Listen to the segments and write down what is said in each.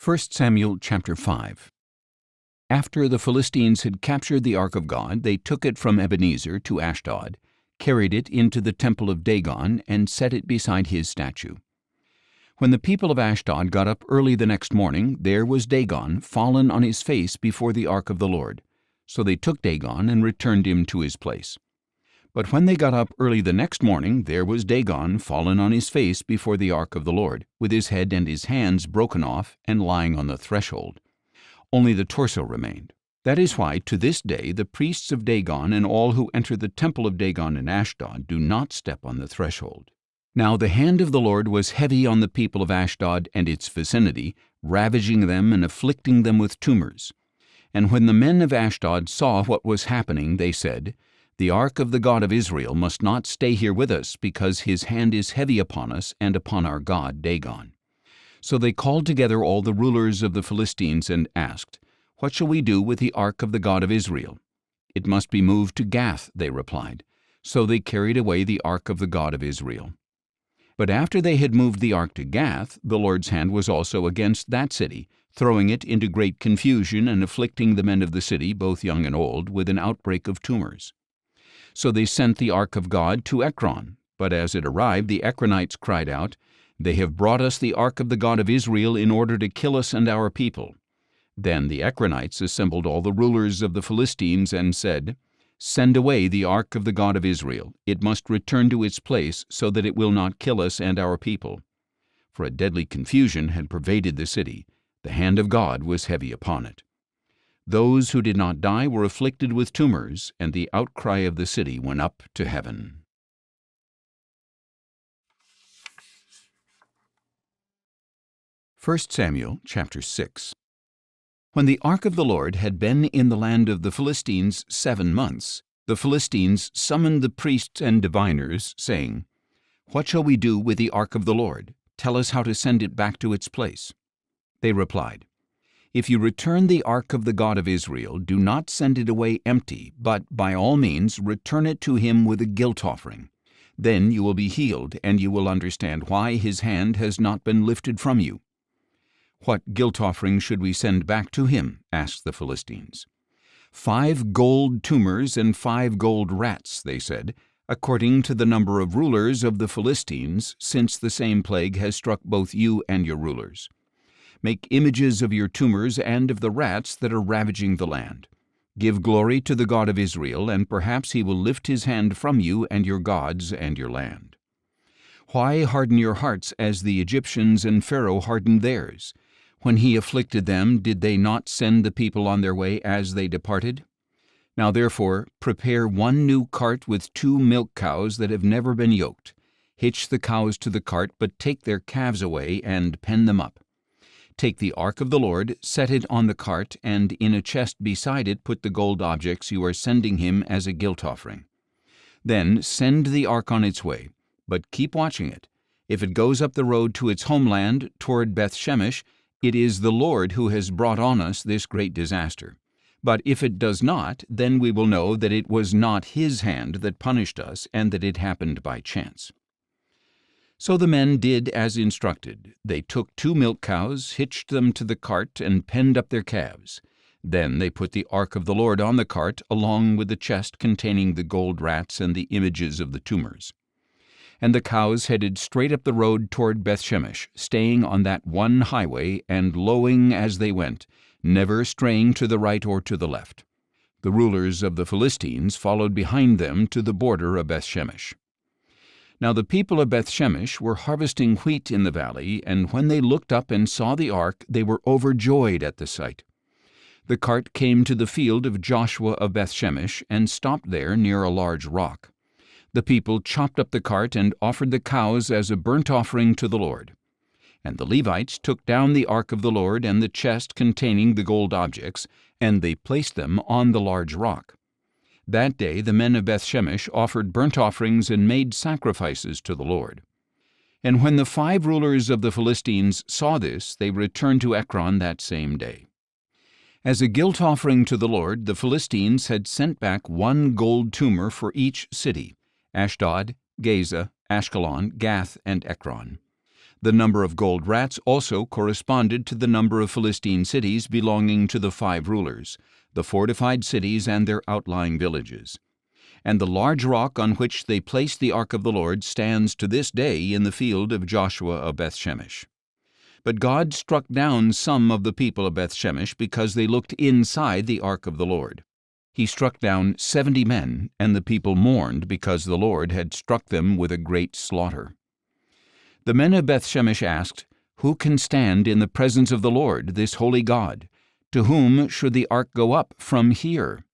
1 Samuel chapter 5. After the Philistines had captured the ark of God, they took it from Ebenezer to Ashdod, carried it into the temple of Dagon, and set it beside his statue. When the people of Ashdod got up early the next morning, there was Dagon fallen on his face before the ark of the Lord. So they took Dagon and returned him to his place. But when they got up early the next morning, there was Dagon fallen on his face before the ark of the Lord, with his head and his hands broken off and lying on the threshold. Only the torso remained. That is why, to this day, the priests of Dagon and all who enter the temple of Dagon in Ashdod do not step on the threshold. Now the hand of the Lord was heavy on the people of Ashdod and its vicinity, ravaging them and afflicting them with tumors. And when the men of Ashdod saw what was happening, they said, "The ark of the God of Israel must not stay here with us, because his hand is heavy upon us and upon our god Dagon." So they called together all the rulers of the Philistines and asked, "What shall we do with the ark of the God of Israel?" "It must be moved to Gath," they replied. So they carried away the ark of the God of Israel. But after they had moved the ark to Gath, the Lord's hand was also against that city, throwing it into great confusion and afflicting the men of the city, both young and old, with an outbreak of tumors. So they sent the ark of God to Ekron. But as it arrived, the Ekronites cried out, "They have brought us the ark of the God of Israel in order to kill us and our people." Then the Ekronites assembled all the rulers of the Philistines and said, "Send away the ark of the God of Israel. It must return to its place, so that it will not kill us and our people." For a deadly confusion had pervaded the city. The hand of God was heavy upon it. Those who did not die were afflicted with tumors, and the outcry of the city went up to heaven. 1 Samuel chapter 6. When the ark of the Lord had been in the land of the Philistines 7 months, the Philistines summoned the priests and diviners, saying, "What shall we do with the ark of the Lord? Tell us how to send it back to its place." They replied, "If you return the ark of the God of Israel, do not send it away empty, but by all means return it to him with a guilt offering. Then you will be healed, and you will understand why his hand has not been lifted from you." "What guilt offering should we send back to him?" asked the Philistines. 5 gold tumors and 5 gold rats," they said, "according to the number of rulers of the Philistines, since the same plague has struck both you and your rulers. Make images of your tumors and of the rats that are ravaging the land. Give glory to the God of Israel, and perhaps he will lift his hand from you and your gods and your land. Why harden your hearts as the Egyptians and Pharaoh hardened theirs? When he afflicted them, did they not send the people on their way as they departed? Now therefore, prepare 1 new cart with 2 milk cows that have never been yoked. Hitch the cows to the cart, but take their calves away and pen them up. Take the ark of the Lord, set it on the cart, and in a chest beside it put the gold objects you are sending him as a guilt offering. Then send the ark on its way, but keep watching it. If it goes up the road to its homeland, toward Beth-Shemesh, it is the Lord who has brought on us this great disaster. But if it does not, then we will know that it was not his hand that punished us, and that it happened by chance." So the men did as instructed. They took 2 milk cows, hitched them to the cart, and penned up their calves. Then they put the ark of the Lord on the cart, along with the chest containing the gold rats and the images of the tumors. And the cows headed straight up the road toward Beth-Shemesh, staying on that one highway and lowing as they went, never straying to the right or to the left. The rulers of the Philistines followed behind them to the border of Beth-Shemesh. Now the people of Beth-Shemesh were harvesting wheat in the valley, and when they looked up and saw the ark, they were overjoyed at the sight. The cart came to the field of Joshua of Beth-Shemesh and stopped there near a large rock. The people chopped up the cart and offered the cows as a burnt offering to the Lord. And the Levites took down the ark of the Lord and the chest containing the gold objects, and they placed them on the large rock. That day the men of Beth-Shemesh offered burnt offerings and made sacrifices to the Lord. And when the 5 rulers of the Philistines saw this, they returned to Ekron that same day. As a guilt offering to the Lord, the Philistines had sent back 1 gold tumor for each city: Ashdod, Gaza, Ashkelon, Gath, and Ekron. The number of gold rats also corresponded to the number of Philistine cities belonging to the 5 rulers, the fortified cities and their outlying villages. And the large rock on which they placed the ark of the Lord stands to this day in the field of Joshua of Bethshemesh. But God struck down some of the people of Bethshemesh because they looked inside the ark of the Lord. He struck down 70 men, and the people mourned because the Lord had struck them with a great slaughter. The men of Bethshemesh asked, "Who can stand in the presence of the Lord, this holy God? To whom should the ark go up from here?"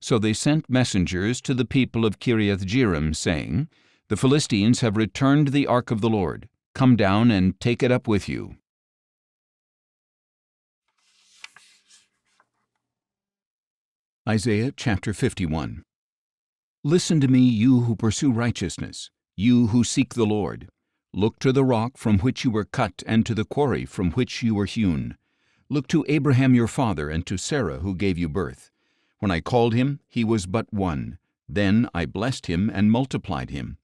So they sent messengers to the people of Kiriath-Jearim, saying, "The Philistines have returned the ark of the Lord. Come down and take it up with you." Isaiah chapter 51. Listen to me, you who pursue righteousness, you who seek the Lord. Look to the rock from which you were cut and to the quarry from which you were hewn. Look to Abraham your father and to Sarah who gave you birth. When I called him, he was but one. Then I blessed him and multiplied him.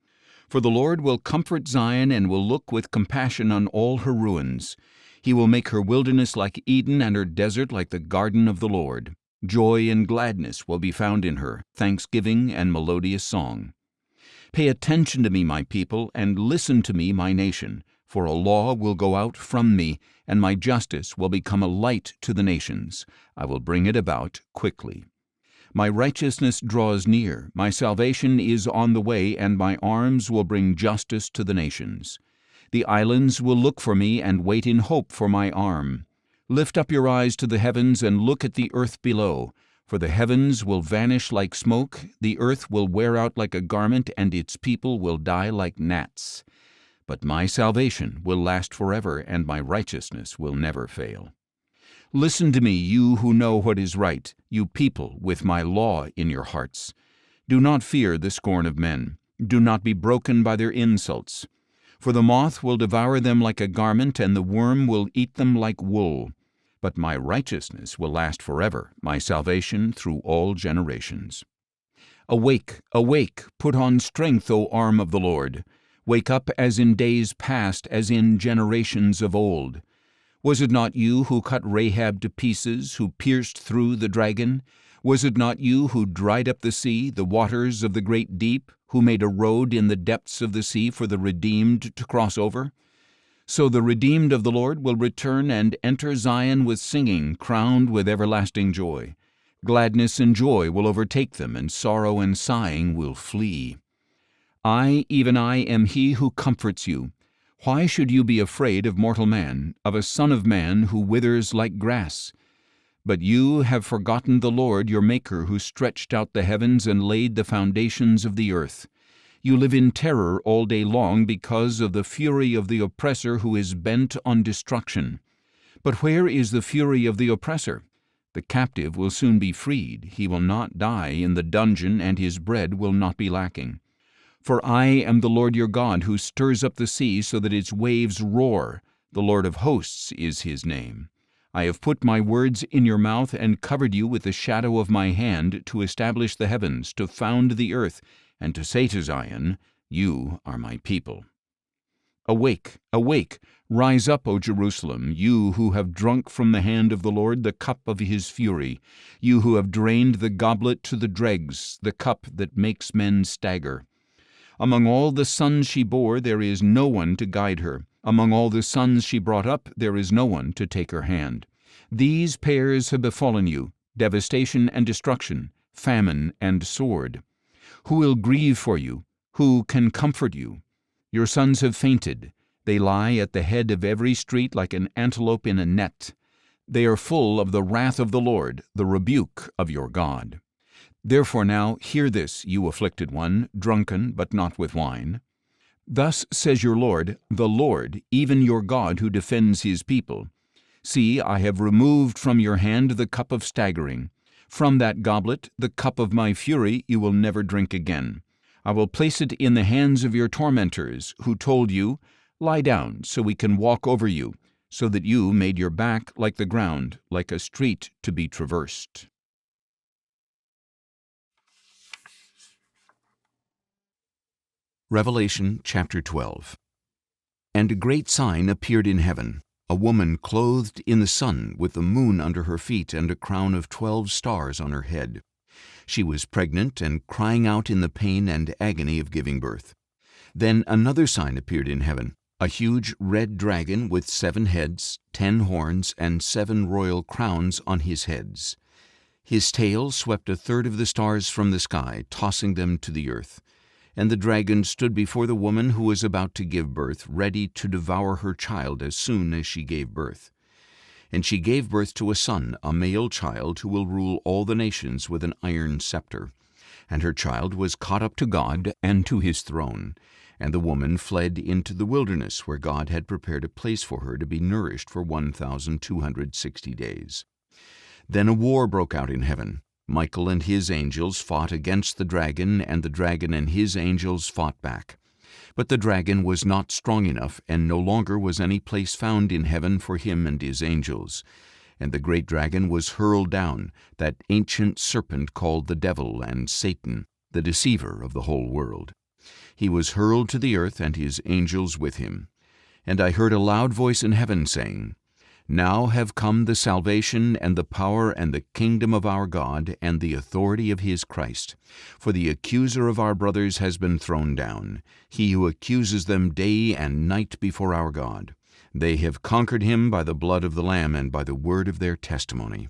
For the Lord will comfort Zion and will look with compassion on all her ruins. He will make her wilderness like Eden and her desert like the garden of the Lord. Joy and gladness will be found in her, thanksgiving and melodious song. Pay attention to me, my people, and listen to me, my nation, for a law will go out from me, and my justice will become a light to the nations. I will bring it about quickly. My righteousness draws near, my salvation is on the way, and my arms will bring justice to the nations. The islands will look for me and wait in hope for my arm. Lift up your eyes to the heavens and look at the earth below, for the heavens will vanish like smoke, the earth will wear out like a garment, and its people will die like gnats. But my salvation will last forever, and my righteousness will never fail. Listen to me, you who know what is right, you people with my law in your hearts. Do not fear the scorn of men. Do not be broken by their insults. For the moth will devour them like a garment, and the worm will eat them like wool. But my righteousness will last forever, my salvation through all generations. Awake, awake, put on strength, O arm of the Lord. Wake up as in days past, as in generations of old. Was it not you who cut Rahab to pieces, who pierced through the dragon? Was it not you who dried up the sea, the waters of the great deep, who made a road in the depths of the sea for the redeemed to cross over? So the redeemed of the Lord will return and enter Zion with singing, crowned with everlasting joy. Gladness and joy will overtake them, and sorrow and sighing will flee. I, even I, am he who comforts you. Why should you be afraid of mortal man, of a son of man who withers like grass? But you have forgotten the Lord your Maker, who stretched out the heavens and laid the foundations of the earth. You live in terror all day long because of the fury of the oppressor who is bent on destruction. But where is the fury of the oppressor? The captive will soon be freed. He will not die in the dungeon, and his bread will not be lacking. For I am the Lord your God, who stirs up the sea so that its waves roar. The Lord of hosts is his name. I have put my words in your mouth and covered you with the shadow of my hand, to establish the heavens, to found the earth, and to say to Zion, You are my people. Awake, awake, rise up, O Jerusalem, you who have drunk from the hand of the Lord the cup of his fury, you who have drained the goblet to the dregs, the cup that makes men stagger. Among all the sons she bore there is no one to guide her. Among all the sons she brought up there is no one to take her hand. These pairs have befallen you, devastation and destruction, famine and sword. Who will grieve for you? Who can comfort you? Your sons have fainted. They lie at the head of every street like an antelope in a net. They are full of the wrath of the Lord, the rebuke of your God. Therefore now hear this, you afflicted one, drunken, but not with wine. Thus says your Lord, the Lord, even your God who defends his people. See, I have removed from your hand the cup of staggering. From that goblet, the cup of my fury, you will never drink again. I will place it in the hands of your tormentors, who told you, Lie down, so we can walk over you, so that you made your back like the ground, like a street to be traversed. Revelation chapter 12. And a great sign appeared in heaven, a woman clothed in the sun, with the moon under her feet and a crown of 12 stars on her head. She was pregnant and crying out in the pain and agony of giving birth. Then another sign appeared in heaven, a huge red dragon with 7 heads, 10 horns, and 7 royal crowns on his heads. His tail swept a third of the stars from the sky, tossing them to the earth. And the dragon stood before the woman who was about to give birth, ready to devour her child as soon as she gave birth. And she gave birth to a son, a male child, who will rule all the nations with an iron scepter. And her child was caught up to God and to his throne. And the woman fled into the wilderness, where God had prepared a place for her to be nourished for 1,260 days. Then a war broke out in heaven. Michael and his angels fought against the dragon, and the dragon and his angels fought back. But the dragon was not strong enough, and no longer was any place found in heaven for him and his angels. And the great dragon was hurled down, that ancient serpent called the devil and Satan, the deceiver of the whole world. He was hurled to the earth, and his angels with him. And I heard a loud voice in heaven saying, Now have come the salvation and the power and the kingdom of our God and the authority of his Christ. For the accuser of our brothers has been thrown down, he who accuses them day and night before our God. They have conquered him by the blood of the Lamb and by the word of their testimony.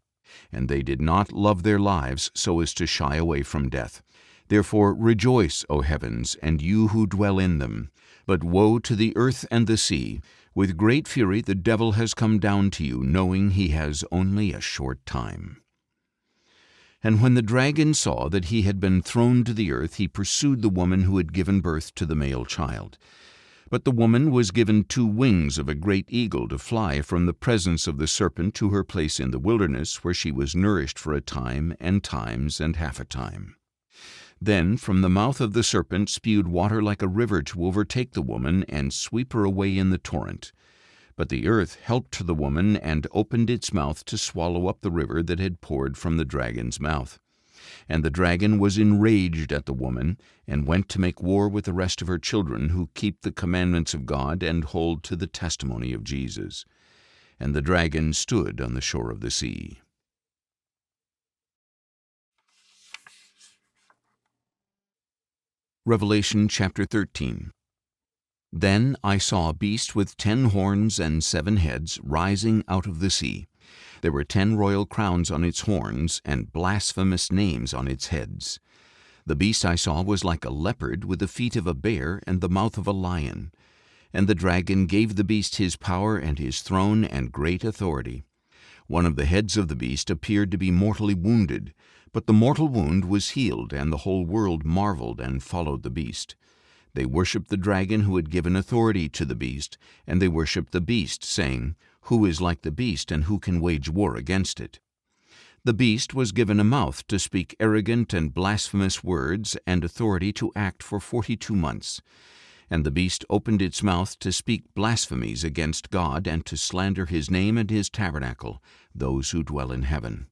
And they did not love their lives so as to shy away from death. Therefore rejoice, O heavens, and you who dwell in them. But woe to the earth and the sea! With great fury the devil has come down to you, knowing he has only a short time. And when the dragon saw that he had been thrown to the earth, he pursued the woman who had given birth to the male child. But the woman was given 2 wings of a great eagle to fly from the presence of the serpent to her place in the wilderness, where she was nourished for a time and times and half a time. Then from the mouth of the serpent spewed water like a river to overtake the woman and sweep her away in the torrent. But the earth helped the woman and opened its mouth to swallow up the river that had poured from the dragon's mouth. And the dragon was enraged at the woman, and went to make war with the rest of her children who keep the commandments of God and hold to the testimony of Jesus. And the dragon stood on the shore of the sea. Revelation chapter 13. Then I saw a beast with 10 horns and 7 heads rising out of the sea. There were 10 royal crowns on its horns, and blasphemous names on its heads. The beast I saw was like a leopard, with the feet of a bear and the mouth of a lion. And the dragon gave the beast his power and his throne and great authority. One of the heads of the beast appeared to be mortally wounded, but the mortal wound was healed, and the whole world marveled and followed the beast. They worshipped the dragon who had given authority to the beast, and they worshipped the beast, saying, Who is like the beast, and who can wage war against it? The beast was given a mouth to speak arrogant and blasphemous words, and authority to act for 42 months. And the beast opened its mouth to speak blasphemies against God, and to slander his name and his tabernacle, those who dwell in heaven.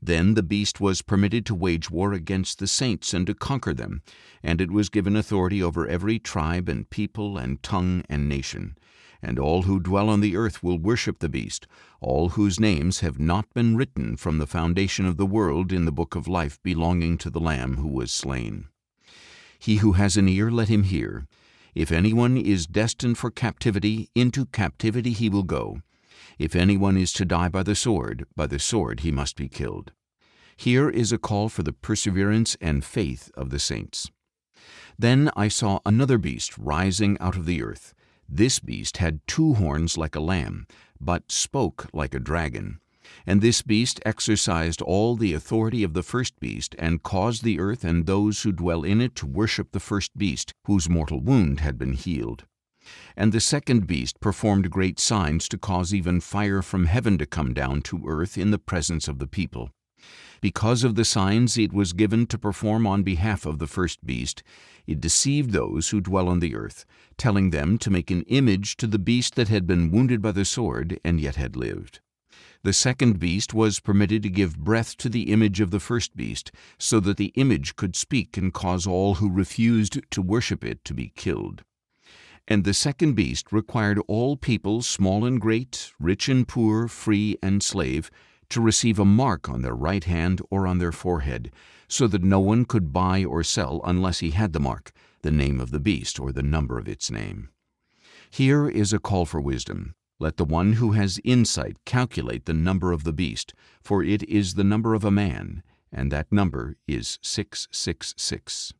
Then the beast was permitted to wage war against the saints and to conquer them, and it was given authority over every tribe and people and tongue and nation. And all who dwell on the earth will worship the beast, all whose names have not been written from the foundation of the world in the book of life belonging to the Lamb who was slain. He who has an ear, let him hear. If anyone is destined for captivity, into captivity he will go. If anyone is to die by the sword he must be killed. Here is a call for the perseverance and faith of the saints. Then I saw another beast rising out of the earth. This beast had 2 horns like a lamb, but spoke like a dragon. And this beast exercised all the authority of the first beast, and caused the earth and those who dwell in it to worship the first beast, whose mortal wound had been healed. And the second beast performed great signs to cause even fire from heaven to come down to earth in the presence of the people. Because of the signs it was given to perform on behalf of the first beast, it deceived those who dwell on the earth, telling them to make an image to the beast that had been wounded by the sword and yet had lived. The second beast was permitted to give breath to the image of the first beast, so that the image could speak and cause all who refused to worship it to be killed. And the second beast required all people, small and great, rich and poor, free and slave, to receive a mark on their right hand or on their forehead, so that no one could buy or sell unless he had the mark, the name of the beast or the number of its name. Here is a call for wisdom. Let the one who has insight calculate the number of the beast, for it is the number of a man, and that number is 666.